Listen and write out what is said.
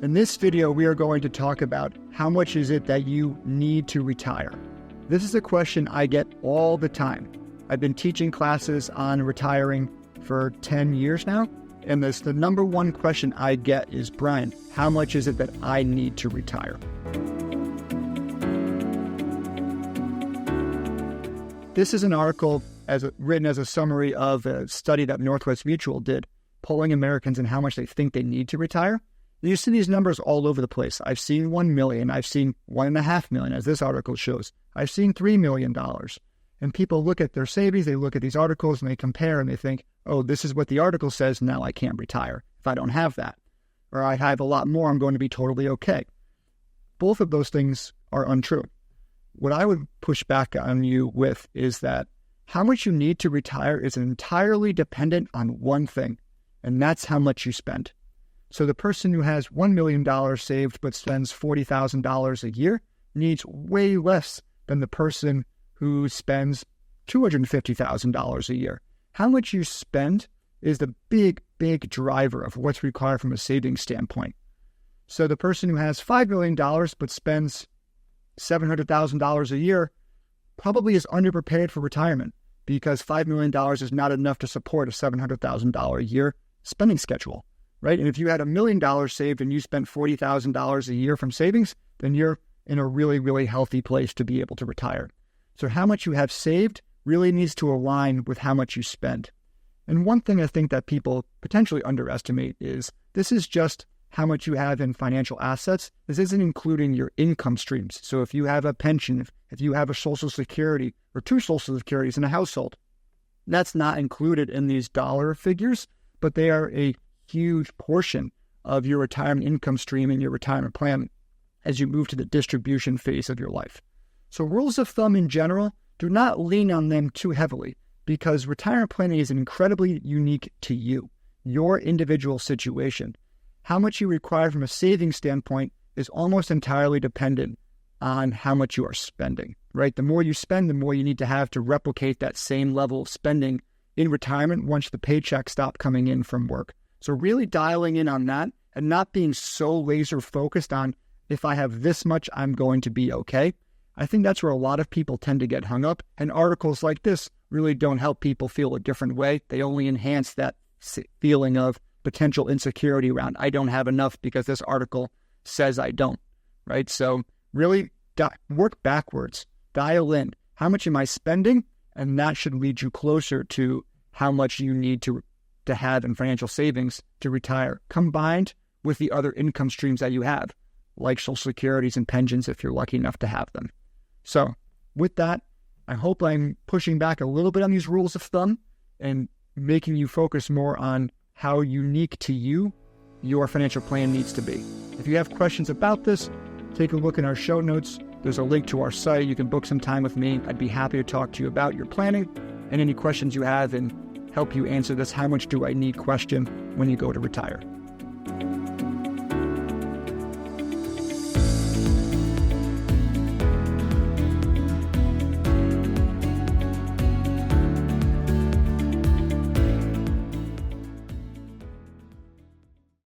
In this video, we are going to talk about how much is it that you need to retire. This is a question I get all the time. I've been teaching classes on retiring for 10 years now, and the number one question I get is, Brian, how much is it that I need to retire? This is an article written as a summary of a study that Northwestern Mutual did, polling Americans and how much they think they need to retire. You see these numbers all over the place. I've seen 1 million. I've seen 1.5 million, as this article shows. I've seen $3 million. And people look at their savings, they look at these articles, and they compare, and they think, oh, this is what the article says, now I can't retire if I don't have that. Or I have a lot more, I'm going to be totally okay. Both of those things are untrue. What I would push back on you with is that how much you need to retire is entirely dependent on one thing, and that's how much you spend. So the person who has $1 million saved but spends $40,000 a year needs way less than the person who spends $250,000 a year. How much you spend is the big driver of what's required from a savings standpoint. So the person who has $5 million but spends $700,000 a year probably is underprepared for retirement because $5 million is not enough to support a $700,000 a year spending schedule. Right? And if you had $1 million saved and you spent $40,000 a year from savings, then you're in a really healthy place to be able to retire. So how much you have saved really needs to align with how much you spend. And one thing I think that people potentially underestimate is this is just how much you have in financial assets. This isn't including your income streams. So if you have a pension, if you have a Social Security or two Social Securities in a household, that's not included in these dollar figures, but they are a huge portion of your retirement income stream and your retirement plan as you move to the distribution phase of your life. So rules of thumb in general, do not lean on them too heavily because retirement planning is incredibly unique to you, your individual situation. How much you require from a savings standpoint is almost entirely dependent on how much you are spending, right? The more you spend, the more you need to have to replicate that same level of spending in retirement once the paychecks stop coming in from work. So really dialing in on that and not being so laser focused on if I have this much, I'm going to be okay. I think that's where a lot of people tend to get hung up. And articles like this really don't help people feel a different way. They only enhance that feeling of potential insecurity around, I don't have enough because this article says I don't, right? So really work backwards, dial in. How much am I spending? And that should lead you closer to how much you need to have in financial savings to retire, combined with the other income streams that you have, like Social Securities and pensions if you're lucky enough to have them. So with that, I hope I'm pushing back a little bit on these rules of thumb and making you focus more on how unique to you your financial plan needs to be. If you have questions about this, take a look in our show notes. There's a link to our site. You can book some time with me. I'd be happy to talk to you about your planning and any questions you have and help you answer this how much do I need question when you go to retire.